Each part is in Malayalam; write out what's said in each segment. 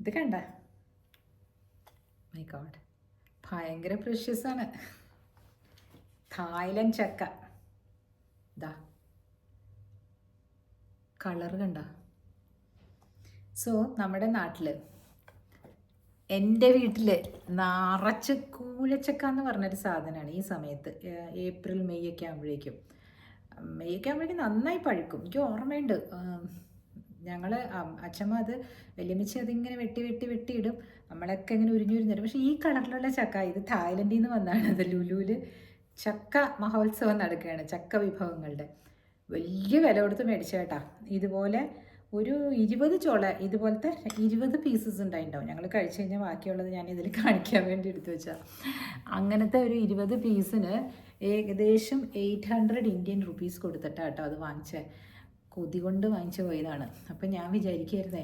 ഇത് കണ്ട, മൈ ഗോഡ്, ഭയങ്കര പ്രഷ്യസ് ആണ്. തായ്ലൻഡ് ചക്ക. ഇതാ കളർ കണ്ട. സോ നമ്മുടെ നാട്ടിൽ, എൻ്റെ വീട്ടിൽ നിറച്ച് കൂഴച്ചക്ക എന്ന് പറഞ്ഞൊരു സാധനമാണ് ഈ സമയത്ത്. ഏപ്രിൽ മെയ് ഒക്കെ ആകുമ്പോഴേക്കും നന്നായി പഴുക്കും. എനിക്ക് ഓർമ്മയുണ്ട്, ഞങ്ങൾ അച്ഛമ്മ അത് വലിയമ്മച്ചി അതിങ്ങനെ വെട്ടി വെട്ടി വെട്ടി ഇടും. നമ്മളൊക്കെ ഇങ്ങനെ ഉരിഞ്ഞുരിഞ്ഞ് തരും. പക്ഷേ ഈ കളറിലുള്ള ചക്ക ഇത് തായ്ലൻഡിൽ നിന്ന് വന്നതാണ്. അത് ലുലുവിൽ ചക്ക മഹോത്സവം നടക്കുകയാണ്, ചക്ക വിഭവങ്ങളുടെ. വലിയ വില കൊടുത്ത് മേടിച്ച കേട്ടാ. ഇതുപോലെ ഒരു 20 ചോള, ഇതുപോലത്തെ 20 പീസസ് ഉണ്ടായിട്ടുണ്ടാവും. ഞങ്ങൾ കഴിച്ച് കഴിഞ്ഞാൽ ബാക്കിയുള്ളത് ഞാൻ ഇതിൽ കാണിക്കാൻ വേണ്ടി എടുത്തു വെച്ചാൽ. അങ്ങനത്തെ ഒരു 20 പീസിന് ഏകദേശം 800 ഇന്ത്യൻ റുപ്പീസ് കൊടുത്തിട്ടാണ് കേട്ടോ അത് വാങ്ങിച്ചത്. കൊതി കൊണ്ട് വാങ്ങിച്ചു പോയതാണ്. അപ്പം ഞാൻ വിചാരിക്കുമായിരുന്നേ,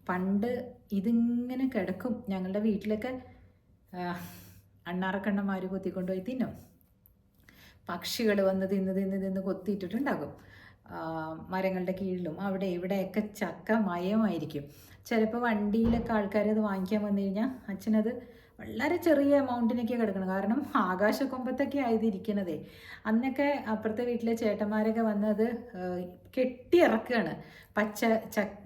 പണ്ട് ഇതിങ്ങനെ കിടക്കും ഞങ്ങളുടെ വീട്ടിലൊക്കെ. അണ്ണാറക്കണ്ണന്മാർ കൊത്തിക്കൊണ്ടുപോയി തിന്നും. പക്ഷികൾ വന്ന് തിന്ന് കൊത്തിയിട്ടിട്ടുണ്ടാകും. മരങ്ങളുടെ കീഴിലും അവിടെ ഇവിടെയൊക്കെ ചക്ക മയമായിരിക്കും. ചിലപ്പോൾ വണ്ടിയിലൊക്കെ ആൾക്കാർ അത് വാങ്ങിക്കാൻ വന്നു കഴിഞ്ഞാൽ അച്ഛനത് വളരെ ചെറിയ എമൗണ്ടിനൊക്കെ കിടക്കണം. കാരണം ആകാശക്കൊമ്പത്തൊക്കെ ആയതിരിക്കണതേ. അന്നൊക്കെ അപ്പുറത്തെ വീട്ടിലെ ചേട്ടന്മാരൊക്കെ വന്ന് അത് കെട്ടി ഇറക്കുകയാണ്. പച്ച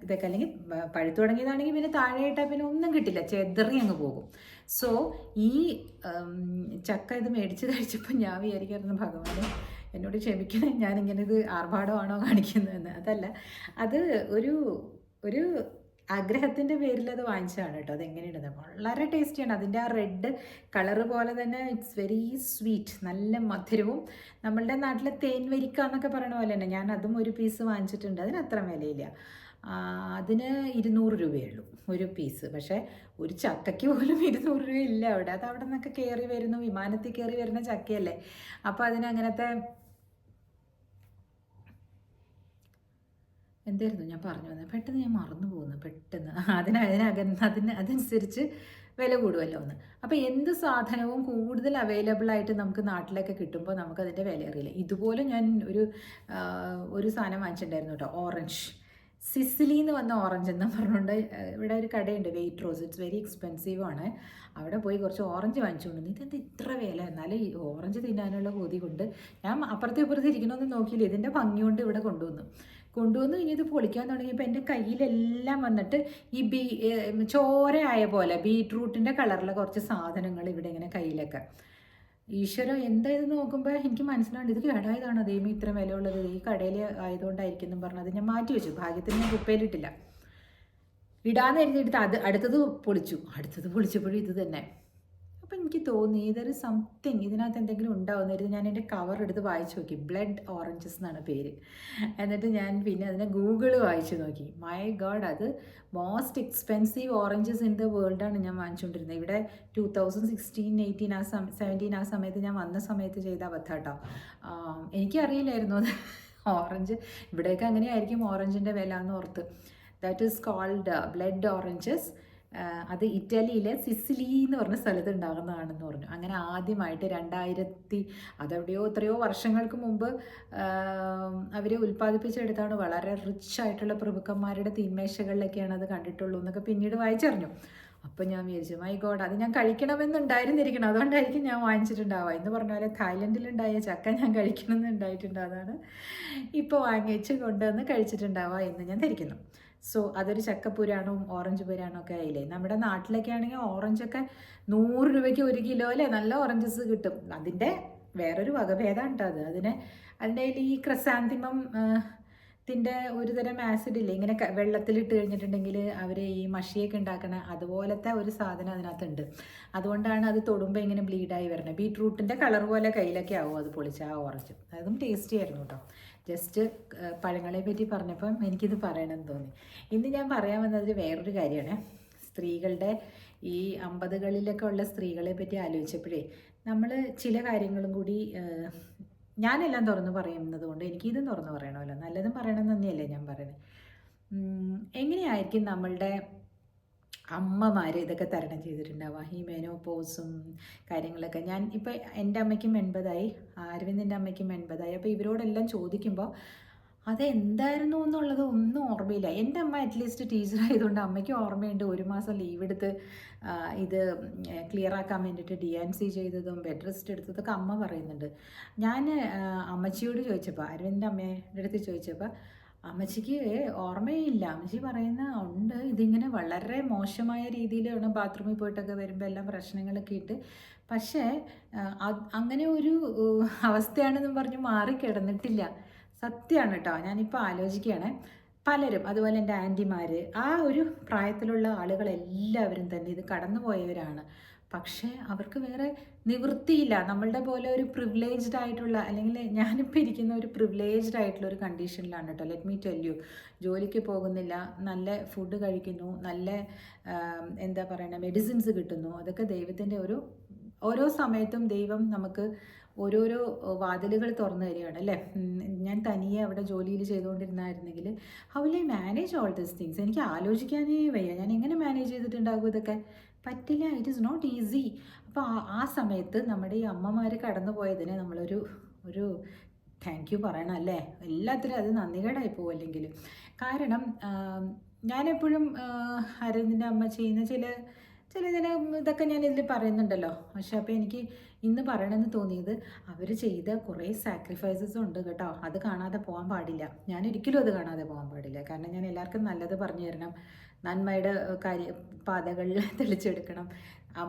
ഇതൊക്കെ, അല്ലെങ്കിൽ പഴുത്തു തുടങ്ങിയതാണെങ്കിൽ പിന്നെ താഴെയിട്ടാൽ പിന്നെ ഒന്നും കിട്ടില്ല, ചെതറി അങ്ങ് പോകും. സോ ഈ ചക്ക ഇത് മേടിച്ച് കഴിച്ചപ്പോൾ ഞാൻ വിചാരിക്കായിരുന്നു, ഭഗവാനെ എന്നോട് ക്ഷമിക്കണേ, ഞാനിങ്ങനെ ഇത് ആർഭാടമാണോ കാണിക്കുന്നതെന്ന്. അതല്ല, അത് ഒരു ഒരു ആഗ്രഹത്തിൻ്റെ പേരിൽ അത് വാങ്ങിച്ചതാണ് കേട്ടോ. അതെങ്ങനെയുണ്ട്, വളരെ ടേസ്റ്റിയാണ്. അതിൻ്റെ ആ റെഡ് കളറ് പോലെ തന്നെ ഇറ്റ്സ് വെരി സ്വീറ്റ്, നല്ല മധുരവും. നമ്മളുടെ നാട്ടിലെ തേൻ വരിക്ക എന്നൊക്കെ പറയണ പോലെ തന്നെ ഞാൻ അതും ഒരു പീസ് വാങ്ങിച്ചിട്ടുണ്ട്. അതിന് അത്ര വിലയില്ല. അതിന് 200 രൂപയേ ഉള്ളൂ ഒരു പീസ്. പക്ഷേ ഒരു ചക്കയ്ക്ക് പോലും 200 രൂപ ഇല്ല അവിടെ. അത് അവിടെ നിന്നൊക്കെ കയറി വരുന്നു, വിമാനത്തിൽ കയറി വരുന്ന ചക്കയല്ലേ. അപ്പോൾ അതിനങ്ങനത്തെ എന്തായിരുന്നു ഞാൻ പറഞ്ഞു വന്നത്, പെട്ടെന്ന് ഞാൻ മറന്നു പോകുന്നു. പെട്ടെന്ന് അതനുസരിച്ച് വില കൂടുമല്ലോ ഒന്ന്. അപ്പോൾ എന്ത് സാധനവും കൂടുതൽ അവൈലബിൾ ആയിട്ട് നമുക്ക് നാട്ടിലൊക്കെ കിട്ടുമ്പോൾ നമുക്കതിൻ്റെ വില അറിയില്ല. ഇതുപോലെ ഞാൻ ഒരു സാധനം വാങ്ങിച്ചിട്ടുണ്ടായിരുന്നു കേട്ടോ, ഓറഞ്ച്. സിസിലിന്ന് വന്ന ഓറഞ്ച് എന്ന് പറഞ്ഞുകൊണ്ട് ഇവിടെ ഒരു കടയുണ്ട്, white rose. It's very expensive ആണ്. അവിടെ പോയി കുറച്ച് ഓറഞ്ച് വാങ്ങിച്ചുകൊണ്ട്, ഇതെന്ത് ഇത്ര വില, എന്നാലും ഈ ഓറഞ്ച് തിന്നാനുള്ള കൊതി കൊണ്ട് ഞാൻ അപ്പുറത്തെ ഇപ്പുറത്ത് ഇരിക്കണമെന്ന് നോക്കിയില്ല, ഇതിൻ്റെ ഭംഗി കൊണ്ട് ഇവിടെ കൊണ്ടുവന്ന് ഇനി ഇത് പൊളിക്കാൻ തുടങ്ങിയപ്പോൾ എൻ്റെ കയ്യിലെല്ലാം വന്നിട്ട് ഈ ചോരയായ പോലെ ബീട്രൂട്ടിൻ്റെ കളറിലെ കുറച്ച് സാധനങ്ങൾ ഇവിടെ ഇങ്ങനെ കയ്യിലൊക്കെ. ഈശ്വര, എന്തായത് നോക്കുമ്പോൾ എനിക്ക് മനസ്സിലാവുണ്ട്, ഇത് കേടായതാണ് ദൈവം ഇത്ര വില ഉള്ളത്, ഈ കടയിൽ ആയതുകൊണ്ടായിരിക്കും എന്നും പറഞ്ഞത് ഞാൻ മാറ്റി വെച്ചു. ഭാഗ്യത്തിന് ഞാൻ കുപ്പയിലിട്ടില്ല. ഇടാന്ന് എഴുതിയെടുത്ത് അടുത്തത് പൊളിച്ചപ്പോഴും ഇത് തന്നെ. അപ്പം എനിക്ക് തോന്നി ഇതൊരു സംതിങ്, ഇതിനകത്ത് എന്തെങ്കിലും ഉണ്ടാവുന്നതായിരുന്നു. ഞാൻ എൻ്റെ കവർ എടുത്ത് വായിച്ചു നോക്കി, ബ്ലഡ് ഓറഞ്ചസ് എന്നാണ് പേര്. എന്നിട്ട് ഞാൻ പിന്നെ അതിനെ ഗൂഗിൾ വായിച്ചു നോക്കി. മൈ ഗോഡ്, അത് most expensive oranges in the വേൾഡാണ് ഞാൻ വാങ്ങിച്ചുകൊണ്ടിരുന്നത്. ഇവിടെ 2016, 18, 17 ആ സമയത്ത് ഞാൻ വന്ന സമയത്ത് ചെയ്ത അബദ്ധാട്ടോ. എനിക്കറിയില്ലായിരുന്നു അത് ഓറഞ്ച് ഇവിടെയൊക്കെ അങ്ങനെയായിരിക്കും ഓറഞ്ചിൻ്റെ വില എന്ന് ഓർത്ത്. That is called blood oranges. അത് ഇറ്റലിയിലെ സിസിലി എന്ന് പറഞ്ഞ സ്ഥലത്ത് ഉണ്ടാകുന്നതാണെന്ന് പറഞ്ഞു. അങ്ങനെ ആദ്യമായിട്ട് 2000, അതെവിടെയോ എത്രയോ വർഷങ്ങൾക്ക് മുമ്പ് അവർ ഉൽപ്പാദിപ്പിച്ചെടുത്താണ്. വളരെ റിച്ച് ആയിട്ടുള്ള പ്രഭുക്കന്മാരുടെ തീന്മേശകളിലൊക്കെയാണ് അത് കണ്ടിട്ടുള്ളൂ എന്നൊക്കെ പിന്നീട് വായിച്ചറിഞ്ഞു. അപ്പം ഞാൻ വിചാരിച്ചു, മൈ ഗോഡ്, അത് ഞാൻ കഴിക്കണമെന്നുണ്ടായിരുന്നിരിക്കണം, അതുകൊണ്ടായിരിക്കും ഞാൻ വാങ്ങിച്ചിട്ടുണ്ടാവുക. എന്ന് പറഞ്ഞ പോലെ തായ്ലൻഡിലുണ്ടായ ചക്ക ഞാൻ കഴിക്കണമെന്നുണ്ടായിട്ടുണ്ട്, അതാണ് ഇപ്പോൾ വാങ്ങിച്ച് കൊണ്ടുവന്ന് കഴിച്ചിട്ടുണ്ടാവുക എന്ന് ഞാൻ ധരിക്കുന്നു. സോ അതൊരു ചക്കപ്പുരാണവും ഓറഞ്ച് പുരാണവും ഒക്കെ ആയില്ലേ. നമ്മുടെ നാട്ടിലൊക്കെ ആണെങ്കിൽ ഓറഞ്ചൊക്കെ 100 രൂപയ്ക്ക് 1 കിലോ അല്ലേ, നല്ല ഓറഞ്ചസ് കിട്ടും. അതിൻ്റെ വേറൊരു വകഭേദമാണ് കേട്ടോ അത്. അതിൻ്റെ ഈ ക്രിസാന്തിമം ത്തിൻ്റെ ഒരു തരം ആസിഡ് ഇല്ലേ, ഇങ്ങനെ വെള്ളത്തിലിട്ട് കഴിഞ്ഞിട്ടുണ്ടെങ്കിൽ അവർ ഈ മഷിയൊക്കെ ഉണ്ടാക്കണ അതുപോലത്തെ ഒരു സാധനം അതിനകത്തുണ്ട്. അതുകൊണ്ടാണ് അത് തൊടുമ്പോൾ ഇങ്ങനെ ബ്ലീഡായി വരണത്. ബീട്രൂട്ടിൻ്റെ കളർ പോലെ കയ്യിലൊക്കെ ആവും അത് പൊളിച്ച ആ ഓറഞ്ച്. അതും ടേസ്റ്റി ആയിരുന്നു കേട്ടോ. ജസ്റ്റ് പഴങ്ങളെ പറ്റി പറഞ്ഞപ്പം എനിക്കിത് പറയണമെന്ന് തോന്നി. ഇന്ന് ഞാൻ പറയാൻ വന്നത് വേറൊരു കാര്യമാണ്. സ്ത്രീകളുടെ ഈ 50കളിലൊക്കെ ഉള്ള സ്ത്രീകളെ പറ്റി ആലോചിച്ചപ്പോഴേ നമ്മൾ ചില കാര്യങ്ങളും കൂടി, ഞാനെല്ലാം തുറന്ന് പറയുന്നത് കൊണ്ട് എനിക്കിതും തുറന്ന് പറയണമല്ലോ, നല്ലതും പറയണമെന്ന് തന്നെയല്ലേ ഞാൻ പറയുന്നത്. എങ്ങനെയായിരിക്കും നമ്മളുടെ അമ്മമാർ ഇതൊക്കെ തരണം ചെയ്തിട്ടുണ്ടാവുക, ഈ മെനോപോസും കാര്യങ്ങളൊക്കെ. ഞാൻ ഇപ്പോൾ എൻ്റെ അമ്മയ്ക്കും 80ആയി, അരവിന്ദിൻ്റെ അമ്മയ്ക്കും 80ആയി. അപ്പോൾ ഇവരോടെല്ലാം ചോദിക്കുമ്പോൾ അതെന്തായിരുന്നു എന്നുള്ളത് ഒന്നും ഓർമ്മയില്ല. എൻ്റെ അമ്മ അറ്റ്ലീസ്റ്റ് ടീച്ചറായതുകൊണ്ട് അമ്മയ്ക്ക് ഓർമ്മയുണ്ട് 1 മാസം ലീവ് എടുത്ത് ഇത് ക്ലിയർ ആക്കാൻ വേണ്ടിയിട്ട് DNC ചെയ്തതും ബെഡ് റെസ്റ്റ് എടുത്തതൊക്കെ അമ്മ പറയുന്നുണ്ട്. ഞാൻ അമ്മച്ചിയോട് ചോദിച്ചപ്പോൾ, അരവിന്ദിൻ്റെ അമ്മയുടെ അടുത്ത് ചോദിച്ചപ്പോൾ അമ്മച്ചിക്ക് ഓർമ്മയില്ല. അമ്മച്ചി പറയുന്ന ഉണ്ട്, ഇതിങ്ങനെ വളരെ മോശമായ രീതിയിലാണ് ബാത്റൂമിൽ പോയിട്ടൊക്കെ വരുമ്പോൾ എല്ലാം പ്രശ്നങ്ങളൊക്കെ ഇട്ട്, പക്ഷേ അങ്ങനെ ഒരു അവസ്ഥയാണെന്നും പറഞ്ഞ് മാറിക്കിടന്നിട്ടില്ല. സത്യമാണ് കേട്ടോ. ഞാനിപ്പോൾ ആലോചിക്കുകയാണ്, പലരും അതുപോലെ എൻ്റെ ആൻറ്റിമാർ, ആ ഒരു പ്രായത്തിലുള്ള ആളുകളെല്ലാവരും തന്നെ ഇത് കടന്നു പോയവരാണ്. പക്ഷേ അവർക്ക് വേറെ നിവൃത്തിയില്ല. നമ്മളുടെ പോലെ ഒരു പ്രിവിലേജ്ഡ് ആയിട്ടുള്ള, അല്ലെങ്കിൽ ഞാനിപ്പോൾ ഇരിക്കുന്ന ഒരു പ്രിവിലേജ്ഡ് ആയിട്ടുള്ള ഒരു കണ്ടീഷനിലാണ് കേട്ടോ. Let me tell you. ജോലിക്ക് പോകുന്നില്ല, നല്ല ഫുഡ് കഴിക്കുന്നു, നല്ല എന്താ പറയുക, മെഡിസിൻസ് കിട്ടുന്നു. അതൊക്കെ ദൈവത്തിൻ്റെ ഓരോ സമയത്തും ദൈവം നമുക്ക് ഓരോരോ വാതിലുകൾ തുറന്നു തരികയാണ് അല്ലേ. ഞാൻ തനിയെ അവിടെ ജോലിയിൽ ചെയ്തുകൊണ്ടിരുന്നായിരുന്നെങ്കിൽ how will I manage all these things? എനിക്ക് ആലോചിക്കാനേ വയ്യ. ഞാൻ എങ്ങനെ മാനേജ് ചെയ്തിട്ടുണ്ടാകും ഇതൊക്കെ? പറ്റില്ല. It is not easy. അപ്പോൾ ആ സമയത്ത് നമ്മുടെ ഈ അമ്മമാർ കടന്നു പോയതിന് ഒരു താങ്ക് യു പറയണം അല്ലേ. എല്ലാത്തിനും അത് നന്ദികേടായി പോകും അല്ലെങ്കിൽ. കാരണം ഞാനെപ്പോഴും അരവിന്ദിൻ്റെ അമ്മ ചെയ്യുന്ന ചില ഇതൊക്കെ ഞാൻ ഇതിൽ പറയുന്നുണ്ടല്ലോ. പക്ഷെ അപ്പോൾ എനിക്ക് ഇന്ന് പറയണമെന്ന് തോന്നിയത്, അവർ ചെയ്ത കുറേ സാക്രിഫൈസസ് ഉണ്ട് കേട്ടോ. അത് കാണാതെ പോകാൻ പാടില്ല. ഞാൻ ഒരിക്കലും അത് കാണാതെ പോകാൻ പാടില്ല. കാരണം ഞാൻ എല്ലാവർക്കും നല്ലത് പറഞ്ഞു തരണം, നന്മയുടെ പാതകളിൽ തെളിച്ചെടുക്കണം.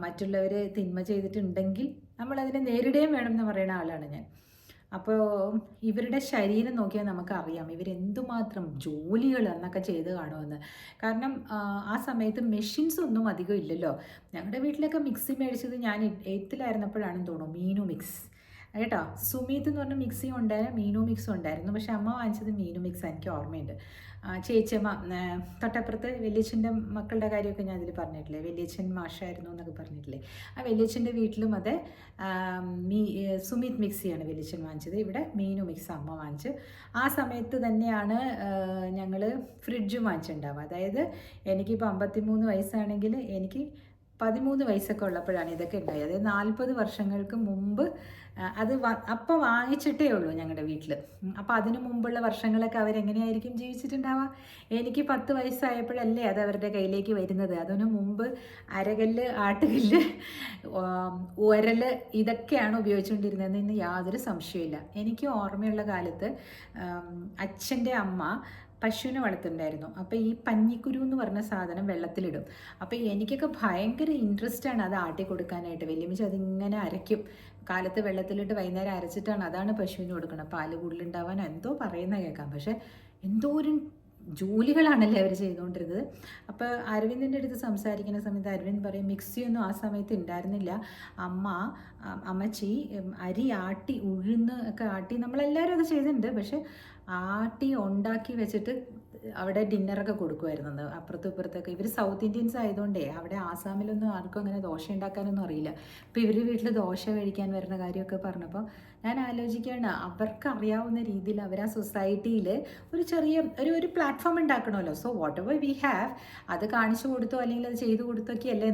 മറ്റുള്ളവർ തിന്മ ചെയ്തിട്ടുണ്ടെങ്കിൽ നമ്മളതിനെ നേരിടുകയും വേണം എന്ന് പറയുന്ന ആളാണ് ഞാൻ. അപ്പോൾ ഇവരുടെ ശരീരം നോക്കിയാൽ നമുക്കറിയാം ഇവരെന്തുമാത്രം ജോലികൾ എന്നൊക്കെ ചെയ്ത് കാണുമെന്ന്. കാരണം ആ സമയത്ത് മെഷീൻസ് ഒന്നും അധികം ഇല്ലല്ലോ. ഞങ്ങളുടെ വീട്ടിലൊക്കെ മിക്സി മേടിച്ചത് ഞാൻ 8th-ലായിരുന്നപ്പോഴാണെന്ന് തോന്നുന്നു. മീനു മിക്സ് കേട്ടോ. സുമീത്ത് എന്ന് പറഞ്ഞ മിക്സിയും ഉണ്ടായിരുന്നു, മീനു മിക്സും ഉണ്ടായിരുന്നു. പക്ഷെ അമ്മ വാങ്ങിച്ചത് മീനു മിക്സ് എനിക്ക് ഓർമ്മയുണ്ട്. ചേച്ചിയമ്മ തൊട്ടപ്പുറത്ത് വലിയച്ഛൻ്റെ മക്കളുടെ കാര്യമൊക്കെ ഞാൻ അതിൽ പറഞ്ഞിട്ടില്ലേ, വലിയച്ഛൻ മാഷായിരുന്നു എന്നൊക്കെ പറഞ്ഞിട്ടില്ലേ. ആ വലിയച്ഛൻ്റെ വീട്ടിലും അത് സുമീത് മിക്സിയാണ് വലിയച്ഛൻ വാങ്ങിച്ചത്. ഇവിടെ മീനു മിക്സ് അമ്മ വാങ്ങിച്ച്. ആ സമയത്ത് തന്നെയാണ് ഞങ്ങൾ ഫ്രിഡ്ജും വാങ്ങിച്ചിട്ടുണ്ടാവുക. അതായത് എനിക്കിപ്പോൾ 53 വയസ്സാണെങ്കിൽ എനിക്ക് 13 വയസ്സൊക്കെ ഉള്ളപ്പോഴാണ് ഇതൊക്കെ ഉണ്ടായത്. അതായത് 40 വർഷങ്ങൾക്ക് മുമ്പ് അത് അപ്പം വാങ്ങിച്ചിട്ടേ ഉള്ളൂ ഞങ്ങളുടെ വീട്ടിൽ. അപ്പോൾ അതിനു മുമ്പുള്ള വർഷങ്ങളൊക്കെ അവരെങ്ങനെയായിരിക്കും ജീവിച്ചിട്ടുണ്ടാവുക? എനിക്ക് 10 വയസ്സായപ്പോഴല്ലേ അത് അവരുടെ കയ്യിലേക്ക് വരുന്നത്. അതിനു മുമ്പ് അരകല്ല്, ആട്ടുകല്ല്, ഉരൽ ഇതൊക്കെയാണ് ഉപയോഗിച്ചുകൊണ്ടിരുന്നതെന്ന് യാതൊരു സംശയമില്ല. എനിക്ക് ഓർമ്മയുള്ള കാലത്ത് അച്ഛൻ്റെ അമ്മ പശുവിനെ വളർത്തുന്നുണ്ടായിരുന്നു. അപ്പോൾ ഈ പഞ്ഞിക്കുരു എന്ന് പറഞ്ഞ സാധനം വെള്ളത്തിലിടും. അപ്പോൾ എനിക്കൊക്കെ ഭയങ്കര ഇൻട്രസ്റ്റാണ് അത് ആട്ടി കൊടുക്കാനായിട്ട്. വലിയമ്മച്ചി അതിങ്ങനെ അരയ്ക്കും. കാലത്ത് വെള്ളത്തിലിട്ട് വൈകുന്നേരം അരച്ചിട്ടാണ് അതാണ് പശുവിന് കൊടുക്കണം. പാല് കൂടുതലുണ്ടാവാനോ എന്തോ പറയുന്ന കേൾക്കാം. പക്ഷേ എന്തോരം ജോലികളാണല്ലേ അവർ ചെയ്തുകൊണ്ടിരുന്നത്. അപ്പോൾ അരവിന്ദിൻ്റെ അടുത്ത് സംസാരിക്കുന്ന സമയത്ത് അരവിന്ദ് പറയും മിക്സിയൊന്നും ആ സമയത്ത് ഉണ്ടായിരുന്നില്ല. അമ്മച്ചി അരി ആട്ടി, ഉഴുന്ന് ഒക്കെ ആട്ടി, നമ്മളെല്ലാവരും അത് ചെയ്തിട്ടുണ്ട്. പക്ഷെ ആട്ടി ഉണ്ടാക്കി വെച്ചിട്ട് അവിടെ ഡിന്നറൊക്കെ കൊടുക്കുമായിരുന്നു. അപ്പുറത്തും ഇപ്പുറത്തൊക്കെ ഇവർ സൗത്ത് ഇന്ത്യൻസ് ആയതുകൊണ്ടേ അവിടെ ആസാമിലൊന്നും ആർക്കും അങ്ങനെ ദോശ ഉണ്ടാക്കാനൊന്നും അറിയില്ല. അപ്പോൾ ഇവർ വീട്ടിൽ ദോശ കഴിക്കാൻ വരുന്ന കാര്യമൊക്കെ പറഞ്ഞപ്പോൾ ഞാൻ ആലോചിക്കുകയാണ്, അവർക്കറിയാവുന്ന രീതിയിൽ അവർ ആ സൊസൈറ്റിയിൽ ഒരു ചെറിയ ഒരു പ്ലാറ്റ്ഫോം ഉണ്ടാക്കണമല്ലോ. So whatever we have അത് കാണിച്ചു കൊടുത്തോ അല്ലെങ്കിൽ അത് ചെയ്തു കൊടുത്തൊക്കെയല്ലേ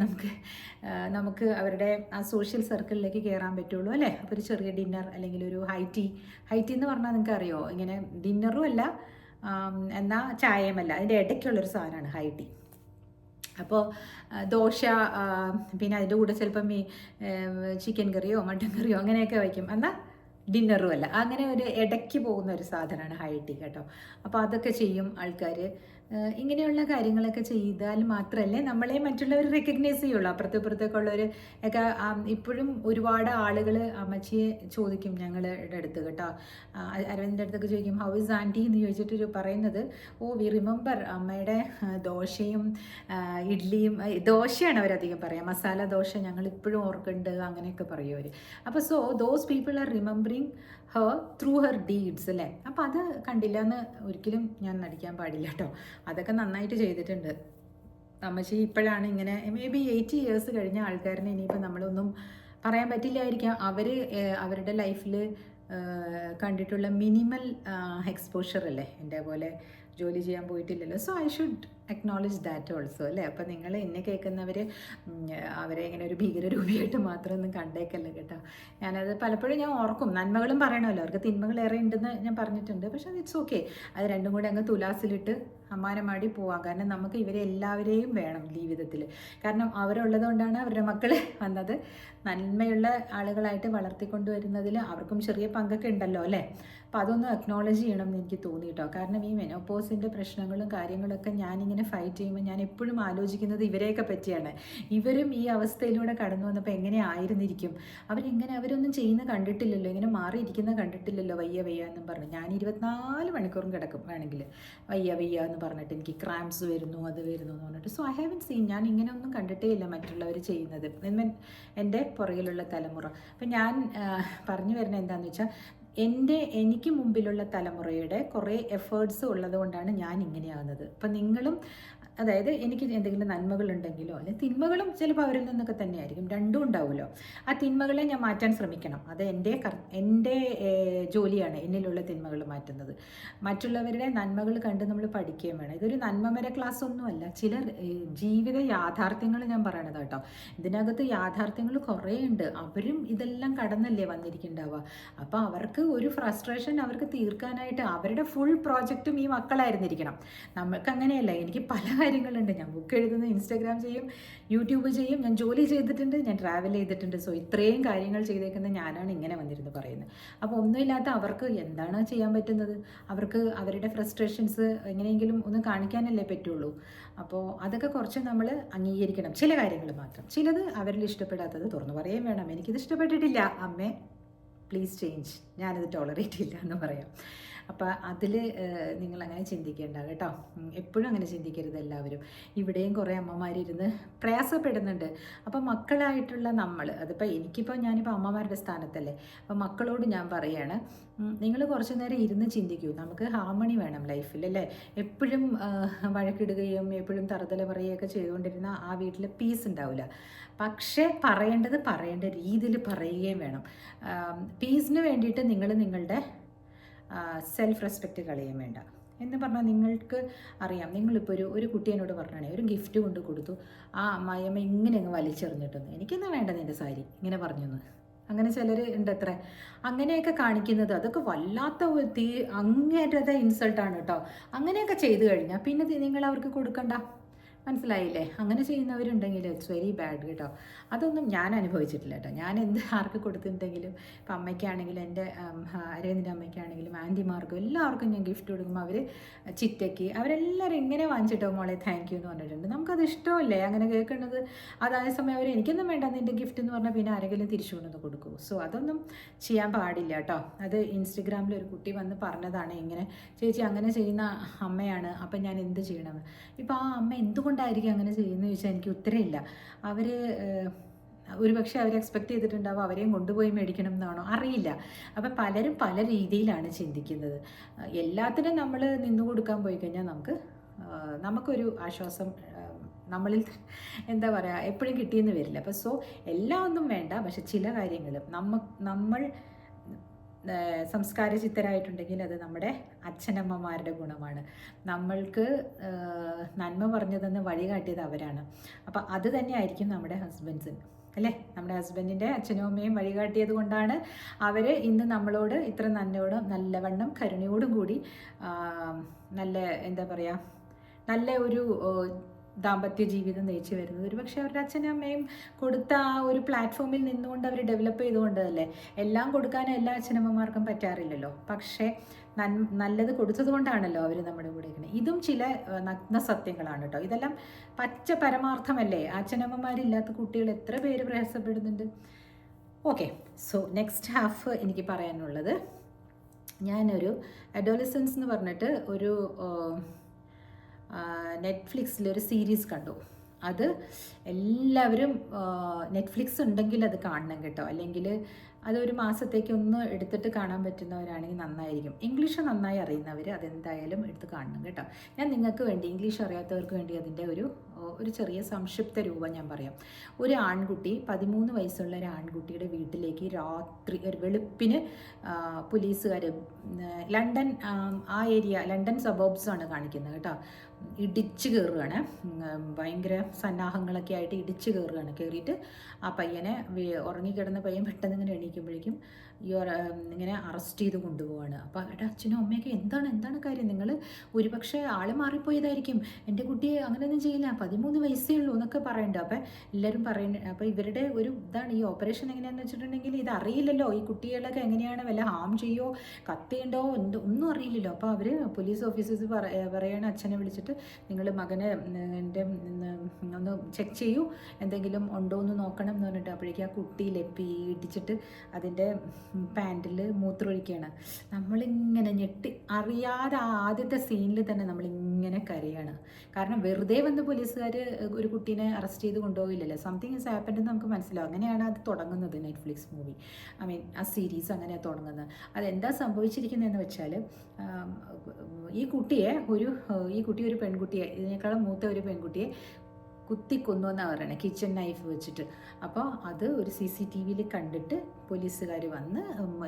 നമുക്ക് അവരുടെ ആ സോഷ്യൽ സർക്കിളിലേക്ക് കയറാൻ പറ്റുള്ളൂ അല്ലേ. അപ്പോൾ ഒരു ചെറിയ ഡിന്നർ അല്ലെങ്കിൽ ഒരു ഹൈ ടീ എന്ന് പറഞ്ഞാൽ നിങ്ങൾക്ക് അറിയുമോ? ഇങ്ങനെ ഡിന്നറും അല്ല എന്നാൽ ചായയുമല്ല, അതിൻ്റെ ഇടയ്ക്കുള്ളൊരു സാധനമാണ് ഹൈ ടീ. അപ്പോൾ ദോശ, പിന്നെ അതിൻ്റെ കൂടെ ചിലപ്പം ഈ ചിക്കൻ കറിയോ മട്ടൻ കറിയോ അങ്ങനെയൊക്കെ വയ്ക്കും. എന്നാൽ ഡിന്നറും അല്ല, അങ്ങനെ ഒരു ഇടയ്ക്ക് പോകുന്ന ഒരു സാധനമാണ് ഹൈ ടീ കേട്ടോ. അപ്പോൾ അതൊക്കെ ചെയ്യും ആൾക്കാർ. ഇങ്ങനെയുള്ള കാര്യങ്ങളൊക്കെ ചെയ്താൽ മാത്രമല്ലേ നമ്മളെ മറ്റുള്ളവർ റെക്കഗ്നൈസ് ചെയ്യുള്ളൂ. അപ്പുറത്തേക്ക് ഉള്ളവർ ഒക്കെ ഇപ്പോഴും ഒരുപാട് ആളുകൾ അമ്മച്ചിയെ ചോദിക്കും ഞങ്ങളുടെ അടുത്ത് കേട്ടോ. അരവിന്ദിൻ്റെ അടുത്തൊക്കെ ചോദിക്കും ഹൗ ഇസ് ആൻറ്റി എന്ന് ചോദിച്ചിട്ട് പറയുന്നത്, ഓ വി റിമെമ്പർ അമ്മയുടെ ദോശയും ഇഡ്ഡലിയും. ദോശയാണ് അവരധികം പറയാം, മസാല ദോശ ഞങ്ങൾ ഇപ്പോഴും ഓർക്കുന്നുണ്ട് അങ്ങനെയൊക്കെ പറയും അവർ. അപ്പോൾ so those people are remembering Har through her deeds അല്ലേ. അപ്പോൾ അത് കണ്ടില്ല എന്ന് ഒരിക്കലും ഞാൻ നടിക്കാൻ പാടില്ല കേട്ടോ. അതൊക്കെ നന്നായിട്ട് ചെയ്തിട്ടുണ്ട് അമ്മച്ചി. ഇപ്പോഴാണ് ഇങ്ങനെ മേ ബി 80 ഇയേഴ്സ് കഴിഞ്ഞ ആൾക്കാരനെ ഇനിയിപ്പോൾ നമ്മളൊന്നും പറയാൻ പറ്റില്ലായിരിക്കാം. അവരുടെ ലൈഫിൽ കണ്ടിട്ടുള്ള മിനിമൽ എക്സ്പോഷർ അല്ലേ. എൻ്റെ പോലെ ജോലി ചെയ്യാൻ പോയിട്ടില്ലല്ലോ. So I should acknowledge that also അല്ലേ. അപ്പോൾ നിങ്ങൾ എന്നെ കേൾക്കുന്നവർ അവരെ ഇങ്ങനെ ഒരു ഭീകരരൂപിയായിട്ട് മാത്രമൊന്നും കണ്ടേക്കല്ല കേട്ടോ. ഞാനത് പലപ്പോഴും ഞാൻ ഓർക്കും, നന്മകളും പറയണമല്ലോ, അവർക്ക് തിന്മകൾ ഏറെ ഉണ്ടെന്ന് ഞാൻ പറഞ്ഞിട്ടുണ്ട്. പക്ഷേ അത് ഇറ്റ്സ് ഓക്കെ, അത് രണ്ടും കൂടി അങ്ങ് തുലാസിലിട്ട് അമ്മാനമാടി പോവാം. കാരണം നമുക്ക് ഇവരെ എല്ലാവരെയും വേണം ജീവിതത്തിൽ. കാരണം അവരുള്ളത് കൊണ്ടാണ് അവരുടെ മക്കൾ വന്നത്. നന്മയുള്ള ആളുകളായിട്ട് വളർത്തിക്കൊണ്ടുവരുന്നതിൽ അവർക്കും ചെറിയ പങ്കൊക്കെ ഉണ്ടല്ലോ അല്ലേ. അപ്പോൾ അതൊന്ന് അക്നോളജ് ചെയ്യണം എന്ന് എനിക്ക് തോന്നി കേട്ടോ. കാരണം ഈ മെനോപോസിൻ്റെ പ്രശ്നങ്ങളും കാര്യങ്ങളൊക്കെ ഞാനിങ്ങനെ ഫൈറ്റ് ചെയ്യുമ്പോൾ ഞാൻ എപ്പോഴും ആലോചിക്കുന്നത് ഇവരെയൊക്കെ പറ്റിയാണ്. ഇവരും ഈ അവസ്ഥയിലൂടെ കടന്നു വന്നപ്പോൾ എങ്ങനെ ആയിരുന്നിരിക്കും അവരൊന്നും ചെയ്യുന്ന കണ്ടിട്ടില്ലല്ലോ, ഇങ്ങനെ മാറിയിരിക്കുന്ന കണ്ടിട്ടില്ലല്ലോ, വയ്യ വയ്യ എന്നും പറഞ്ഞു. ഞാൻ 24 മണിക്കൂറും കിടക്കും വേണമെങ്കിൽ, വയ്യ വയ്യ എന്ന് പറഞ്ഞിട്ട്, എനിക്ക് ക്രാംസ് വരുന്നു അത് വരുന്നു എന്ന് പറഞ്ഞിട്ട്. സോ ഐ ഹാവൻ സീൻ, ഞാൻ ഇങ്ങനെ ഒന്നും കണ്ടിട്ടേ ഇല്ല മറ്റുള്ളവർ ചെയ്യുന്നത്, എൻ്റെ പുറകിലുള്ള തലമുറ. അപ്പം ഞാൻ പറഞ്ഞു വരുന്നത് എന്താണെന്ന് വെച്ചാൽ, എനിക്ക് മുമ്പിലുള്ള തലമുറയുടെ കുറേ എഫേർട്സ് ഉള്ളത് കൊണ്ടാണ് ഞാൻ ഇങ്ങനെയാകുന്നത്. അപ്പം നിങ്ങളും, അതായത് എനിക്ക് എന്തെങ്കിലും നന്മകളുണ്ടെങ്കിലോ അല്ലെങ്കിൽ തിന്മകളും ചിലപ്പോൾ അവരിൽ നിന്നൊക്കെ തന്നെയായിരിക്കും, രണ്ടും ഉണ്ടാവുമല്ലോ. ആ തിന്മകളെ ഞാൻ മാറ്റാൻ ശ്രമിക്കണം. അത് എൻ്റെ ജോലിയാണ്, എന്നിലുള്ള തിന്മകൾ മാറ്റുന്നത്. മറ്റുള്ളവരുടെ നന്മകൾ കണ്ട് നമ്മൾ പഠിക്കുകയും വേണം. ഇതൊരു നന്മമര ക്ലാസ് ഒന്നുമല്ല, ചില ജീവിത യാഥാർത്ഥ്യങ്ങൾ ഞാൻ പറയണത് കേട്ടോ. ഇതിനകത്ത് യാഥാർത്ഥ്യങ്ങൾ കുറേ ഉണ്ട്. അവരും ഇതെല്ലാം കടന്നല്ലേ വന്നിരിക്കുന്നുണ്ടാവുക. അപ്പോൾ അവർക്ക് ഒരു ഫ്രസ്ട്രേഷൻ അവർക്ക് തീർക്കാനായിട്ട് അവരുടെ ഫുൾ പ്രോജക്റ്റും ഈ മക്കളായിരുന്നിരിക്കണം. നമ്മൾക്ക് അങ്ങനെയല്ല. എനിക്ക് പല കാര്യങ്ങളുണ്ട്. ഞാൻ ബുക്ക് എഴുതുന്നു, ഇൻസ്റ്റാഗ്രാം ചെയ്യും, യൂട്യൂബ് ചെയ്യും, ഞാൻ ജോലി ചെയ്തിട്ടുണ്ട്, ഞാൻ ട്രാവൽ ചെയ്തിട്ടുണ്ട്. സോ ഇത്രയും കാര്യങ്ങൾ ചെയ്തേക്കുന്നത് ഞാനാണ് ഇങ്ങനെ വന്നിരുന്നു പറയുന്നത്. അപ്പോൾ ഒന്നുമില്ലാത്ത അവർക്ക് എന്താണ് ചെയ്യാൻ പറ്റുന്നത്? അവർക്ക് അവരുടെ ഫ്രസ്ട്രേഷൻസ് എങ്ങനെയെങ്കിലും ഒന്ന് കാണിക്കാനല്ലേ പറ്റുള്ളൂ. അപ്പോൾ അതൊക്കെ കുറച്ച് നമ്മൾ അംഗീകരിക്കണം, ചില കാര്യങ്ങൾ മാത്രം. ചിലത് അവരിൽ ഇഷ്ടപ്പെടാത്തത് തുറന്നു പറയുകയും വേണം. എനിക്കിത് ഇഷ്ടപ്പെട്ടിട്ടില്ല അമ്മേ, പ്ലീസ് ചേഞ്ച്, ഞാനിത് ടോളറേറ്റ് ചെയ്യില്ല എന്ന് പറയാം. അപ്പോൾ അതിൽ നിങ്ങളങ്ങനെ ചിന്തിക്കേണ്ട കേട്ടോ. എപ്പോഴും അങ്ങനെ ചിന്തിക്കരുത് എല്ലാവരും. ഇവിടെയും കുറേ അമ്മമാരിരുന്ന് പ്രയാസപ്പെടുന്നുണ്ട്. അപ്പോൾ മക്കളായിട്ടുള്ള നമ്മൾ, അതിപ്പോൾ ഞാനിപ്പോൾ അമ്മമാരുടെ സ്ഥാനത്തല്ലേ. അപ്പോൾ മക്കളോട് ഞാൻ പറയുകയാണ്, നിങ്ങൾ കുറച്ച് നേരം ഇരുന്ന് ചിന്തിക്കൂ. നമുക്ക് ഹാർമണി വേണം ലൈഫിൽ അല്ലേ. എപ്പോഴും വഴക്കിടുകയും എപ്പോഴും തറുതല പറയുകയൊക്കെ ചെയ്തുകൊണ്ടിരുന്ന ആ വീട്ടിൽ പീസ് ഉണ്ടാവില്ല. പക്ഷേ പറയേണ്ട രീതിയിൽ പറയുകയും വേണം. പീസിന് വേണ്ടിയിട്ട് നിങ്ങൾ നിങ്ങളുടെ സെൽഫ് റെസ്പെക്റ്റ് കളയാൻ വേണ്ട. എന്ന് പറഞ്ഞാൽ നിങ്ങൾക്ക് അറിയാം, നിങ്ങളിപ്പോൾ ഒരു കുട്ടി എന്നോട് പറഞ്ഞാണേ, ഒരു ഗിഫ്റ്റ് കൊണ്ട് കൊടുത്തു, ആ അമ്മായിയമ്മ ഇങ്ങനെ അങ്ങ് വലിച്ചെറിഞ്ഞിട്ടൊന്ന്, എനിക്കെന്നാ വേണ്ട നിൻ്റെ സാരി ഇങ്ങനെ പറഞ്ഞൊന്ന്. അങ്ങനെ ചിലർ ഉണ്ട് അത്ര, അങ്ങനെയൊക്കെ കാണിക്കുന്നത്. അതൊക്കെ വല്ലാത്ത അങ്ങേറ്റത്തെ ഇൻസൾട്ടാണ് കേട്ടോ. അങ്ങനെയൊക്കെ ചെയ്തു കഴിഞ്ഞാൽ പിന്നെ നിങ്ങൾ അവർക്ക് കൊടുക്കണ്ട. മനസ്സിലായില്ലേ? അങ്ങനെ ചെയ്യുന്നവരുണ്ടെങ്കിൽ ഇറ്റ്സ് വെരി ബാഡ് കേട്ടോ. അതൊന്നും ഞാൻ അനുഭവിച്ചിട്ടില്ല കേട്ടോ. ഞാൻ ആർക്ക് കൊടുത്തിട്ടുണ്ടെങ്കിലും, ഇപ്പം അമ്മയ്ക്കാണെങ്കിലും, എൻ്റെ അരവിന്ദിൻ്റെ അമ്മയ്ക്കാണെങ്കിലും, ആൻറ്റിമാർക്കും എല്ലാവർക്കും ഞാൻ ഗിഫ്റ്റ് കൊടുക്കുമ്പോൾ അവർ ചിറ്റയ്ക്ക് അവരെല്ലാവരും ഇങ്ങനെ വാങ്ങിച്ചിട്ടോ മോളെ താങ്ക് യു എന്ന് പറഞ്ഞിട്ടുണ്ട്. നമുക്കത് ഇഷ്ടമല്ലേ അങ്ങനെ കേൾക്കുന്നത്? അതായ സമയം അവർ എനിക്കൊന്നും വേണ്ട നിൻ്റെ ഗിഫ്റ്റ് എന്ന് പറഞ്ഞാൽ പിന്നെ ആരെങ്കിലും തിരിച്ചു കൊണ്ടുവന്ന് കൊടുക്കൂ. സോ അതൊന്നും ചെയ്യാൻ പാടില്ല കേട്ടോ. അത് ഇൻസ്റ്റഗ്രാമിൽ ഒരു കുട്ടി വന്ന് പറഞ്ഞതാണ്, ഇങ്ങനെ ചേച്ചി അങ്ങനെ ചെയ്യുന്ന അമ്മയാണ്, അപ്പം ഞാൻ എന്ത് ചെയ്യണം? ഇപ്പോൾ ആ അമ്മ എന്തുകൊണ്ടായിരിക്കും അങ്ങനെ ചെയ്യുന്നത് ചോദിച്ചാൽ എനിക്ക് ഉത്തരമില്ല. അവർ ഒരുപക്ഷെ അവർ എക്സ്പെക്റ്റ് ചെയ്തിട്ടുണ്ടാവും അവരെയും കൊണ്ടുപോയി മേടിക്കണം എന്നാണോ അറിയില്ല. അപ്പം പലരും പല രീതിയിലാണ് ചിന്തിക്കുന്നത്. എല്ലാത്തിനും നമ്മൾ നിന്നു കൊടുക്കാൻ പോയി കഴിഞ്ഞാൽ നമുക്കൊരു ആശ്വാസം നമ്മളിൽ എന്താ പറയുക എപ്പോഴും കിട്ടിയെന്ന് വരില്ല. അപ്പോൾ സോ എല്ലാം ഒന്നും വേണ്ട, പക്ഷെ ചില കാര്യങ്ങൾ നമ്മൾ സംസ്കാരചിത്തരായിട്ടുണ്ടെങ്കിൽ അത് നമ്മുടെ അച്ഛനമ്മമാരുടെ ഗുണമാണ്. നമ്മൾക്ക് നന്മ പറഞ്ഞതെന്ന് വഴി കാട്ടിയത് അവരാണ്. അപ്പോൾ അത് തന്നെ ആയിരിക്കും നമ്മുടെ ഹസ്ബൻഡ്സിന് അല്ലേ. നമ്മുടെ ഹസ്ബൻഡിൻ്റെ അച്ഛനും അമ്മയും വഴികാട്ടിയത് കൊണ്ടാണ് അവർ ഇന്ന് നമ്മളോട് ഇത്ര നല്ലവണ്ണം കരുണയോടും കൂടി നല്ല എന്താ പറയുക നല്ല ഒരു ദാമ്പത്യ ജീവിതം നയിച്ചു വരുന്നത്. ഒരു പക്ഷേ അവരുടെ അച്ഛനും അമ്മയും കൊടുത്ത ആ ഒരു പ്ലാറ്റ്ഫോമിൽ നിന്നുകൊണ്ട് അവർ ഡെവലപ്പ് ചെയ്തുകൊണ്ടല്ലേ. എല്ലാം കൊടുക്കാൻ എല്ലാ അച്ഛനമ്മമാർക്കും പറ്റാറില്ലല്ലോ. പക്ഷേ നല്ലത് കൊടുത്തത് കൊണ്ടാണല്ലോ അവർ നമ്മുടെ കൂടെ ഇരിക്കുന്നത്. ഇതും ചില നഗ്ന സത്യങ്ങളാണ് കേട്ടോ. ഇതെല്ലാം പച്ച പരമാർത്ഥമല്ലേ. അച്ഛനമ്മമാരില്ലാത്ത കുട്ടികൾ എത്ര പേര് പ്രയാസപ്പെടുന്നുണ്ട്. ഓക്കെ, സോ നെക്സ്റ്റ് ഹാഫ് എനിക്ക് പറയാനുള്ളത്, ഞാനൊരു അഡോളസൻസ് എന്ന് പറഞ്ഞിട്ട് ഒരു നെറ്റ്ഫ്ലിക്സിലൊരു സീരീസ് കണ്ടു. അത് എല്ലാവരും നെറ്റ്ഫ്ലിക്സ് ഉണ്ടെങ്കിൽ അത് കാണണം കേട്ടോ. അല്ലെങ്കിൽ അതൊരു മാസത്തേക്ക് ഒന്ന് എടുത്തിട്ട് കാണാൻ പറ്റുന്നവരാണെങ്കിൽ നന്നായിരിക്കും. ഇംഗ്ലീഷ് നന്നായി അറിയുന്നവർ അതെന്തായാലും എടുത്ത് കാണണം കേട്ടോ. ഞാൻ നിങ്ങൾക്ക് വേണ്ടി, ഇംഗ്ലീഷ് അറിയാത്തവർക്ക് വേണ്ടി അതിൻ്റെ ഒരു ചെറിയ സംക്ഷിപ്ത രൂപം ഞാൻ പറയാം. ഒരു ആൺകുട്ടി, 13 വയസ്സുള്ള ഒരു ആൺകുട്ടിയുടെ വീട്ടിലേക്ക് രാത്രി ഒരു വെളുപ്പിന് പോലീസുകാർ, ലണ്ടൻ ആ ഏരിയ, ലണ്ടൻ സബോബ്സ് ആണ് കാണിക്കുന്നത് കേട്ടോ, ഇടിച്ച് കയറുകയാണ്. ഭയങ്കര സന്നാഹങ്ങളൊക്കെ ആയിട്ട് ഇടിച്ച് കയറുകയാണ്. കയറിയിട്ട് ആ പയ്യനെ, ഉറങ്ങിക്കിടന്ന പയ്യൻ പെട്ടെന്ന് ഇങ്ങനെ എണീക്കുമ്പോഴേക്കും ഇങ്ങനെ അറസ്റ്റ് ചെയ്ത് കൊണ്ടുപോവാണ്. അപ്പോൾ അവരുടെ അച്ഛനും അമ്മയൊക്കെ എന്താണ് കാര്യം, നിങ്ങൾ ഒരുപക്ഷെ ആൾ മാറിപ്പോയതായിരിക്കും, എൻ്റെ കുട്ടിയെ അങ്ങനെയൊന്നും ചെയ്യില്ല, 13 വയസ്സേ ഉള്ളൂ എന്നൊക്കെ പറയണ്ട. അപ്പോൾ എല്ലാവരും പറയുന്നത്, അപ്പോൾ ഇവരുടെ ഒരു ഇതാണ് ഈ ഓപ്പറേഷൻ എങ്ങനെയാണെന്ന് വെച്ചിട്ടുണ്ടെങ്കിൽ ഇത് അറിയില്ലല്ലോ, ഈ കുട്ടികളൊക്കെ എങ്ങനെയാണ്, വല്ല ഹാം ചെയ്യോ കത്തിയുണ്ടോ ഒന്നും അറിയില്ലല്ലോ. അപ്പോൾ അവർ പോലീസ് ഓഫീസേഴ്സ് പറയാണ് അച്ഛനെ വിളിച്ചിട്ട്, നിങ്ങൾ മകനെ എൻ്റെ ഒന്ന് ചെക്ക് ചെയ്യൂ, എന്തെങ്കിലും ഉണ്ടോ എന്ന് നോക്കണം എന്ന് പറഞ്ഞിട്ട്. അപ്പോഴേക്കും ആ കുട്ടി ലെപ്പി ഇടിച്ചിട്ട് അതിൻ്റെ പാൻറ്റിൽ മൂത്രമൊഴിക്കുകയാണ്. നമ്മളിങ്ങനെ ഞെട്ടി, അറിയാതെ ആദ്യത്തെ സീനിൽ തന്നെ നമ്മളിങ്ങനെ കരയാണ്. കാരണം വെറുതെ വന്ന് പോലീസുകാർ ഒരു കുട്ടീനെ അറസ്റ്റ് ചെയ്ത് കൊണ്ടുപോകില്ലല്ലോ, സംതിങ് ഇസ് ഹാപ്പൻഡ് എന്ന് നമുക്ക് മനസ്സിലാവും. അങ്ങനെയാണ് അത് തുടങ്ങുന്നത്, നെറ്റ്ഫ്ലിക്സ് മൂവി, ആ സീരീസ് അങ്ങനെയാണ് തുടങ്ങുന്നത്. അതെന്താ സംഭവിച്ചിരിക്കുന്നതെന്ന് വെച്ചാൽ, ഈ കുട്ടി ഒരു പെൺകുട്ടിയെ, ഇതിനേക്കാളും മൂത്ത ഒരു പെൺകുട്ടിയെ കുത്തിക്കൊന്നു എന്നാണ് പറയുന്നത്, കിച്ചൺ നൈഫ് വെച്ചിട്ട്. അപ്പോൾ അത് ഒരു CCTV കണ്ടിട്ട് പോലീസുകാർ വന്ന്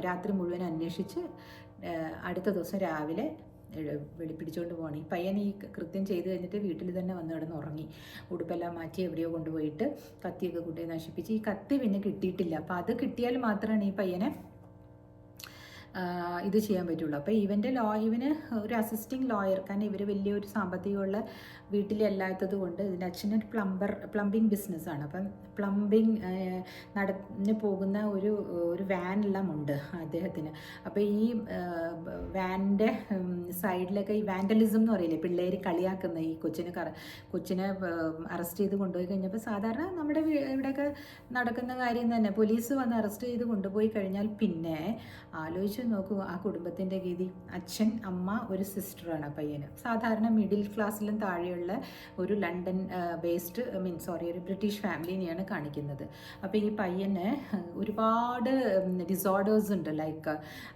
രാത്രി മുഴുവൻ അന്വേഷിച്ച് അടുത്ത ദിവസം രാവിലെ പിടിച്ചുകൊണ്ട് പോകണം. ഈ പയ്യൻ ഈ കൃത്യം ചെയ്ത് കഴിഞ്ഞിട്ട് വീട്ടിൽ തന്നെ വന്ന് കിടന്ന് ഉറങ്ങി. ഉടുപ്പെല്ലാം മാറ്റി എവിടെയോ കൊണ്ടുപോയിട്ട് കത്തിയൊക്കെ കുട്ടിയെ നശിപ്പിച്ച്. ഈ കത്തി പിന്നെ കിട്ടിയിട്ടില്ല. അപ്പോൾ അത് കിട്ടിയാൽ മാത്രമാണ് ഈ പയ്യനെ ഇത് ചെയ്യാൻ പറ്റുള്ളൂ. അപ്പോൾ ഇവന് ഒരു അസിസ്റ്റിംഗ് ലോയർ, കാരണം ഇവർ വലിയൊരു സാമ്പത്തികമുള്ള വീട്ടിലല്ലാത്തത് കൊണ്ട്, ഇതിൻ്റെ അച്ഛനൊരു പ്ലംബിംഗ് ബിസിനസ്സാണ്. അപ്പം പ്ലംബിംഗ് നടന്ന് പോകുന്ന ഒരു വാനെല്ലാം ഉണ്ട് അദ്ദേഹത്തിന്. അപ്പോൾ ഈ വാനിൻ്റെ സൈഡിലൊക്കെ ഈ വാൻഡലിസം എന്ന് പറയില്ലേ, പിള്ളേർ കളിയാക്കുന്ന ഈ കൊച്ചിനെ അറസ്റ്റ് ചെയ്ത് കൊണ്ടുപോയി കഴിഞ്ഞപ്പോൾ, സാധാരണ നമ്മുടെ ഇവിടെയൊക്കെ നടക്കുന്ന കാര്യം തന്നെ, പോലീസ് വന്ന് അറസ്റ്റ് ചെയ്ത് കൊണ്ടുപോയി കഴിഞ്ഞാൽ പിന്നെ ആലോചിച്ച് നോക്കൂ ആ കുടുംബത്തിൻ്റെ ഗതി. അച്ഛൻ, അമ്മ, ഒരു സിസ്റ്ററാണ് പയ്യന്. സാധാരണ മിഡിൽ ക്ലാസ്സിലും താഴെയുള്ള ഒരു ലണ്ടൻ ബേസ്ഡ് ഒരു ബ്രിട്ടീഷ് ഫാമിലിനെയാണ് കാണിക്കുന്നത്. അപ്പോൾ ഈ പയ്യന് ഒരുപാട് ഡിസോർഡേഴ്സ് ഉണ്ട്. ലൈക്ക്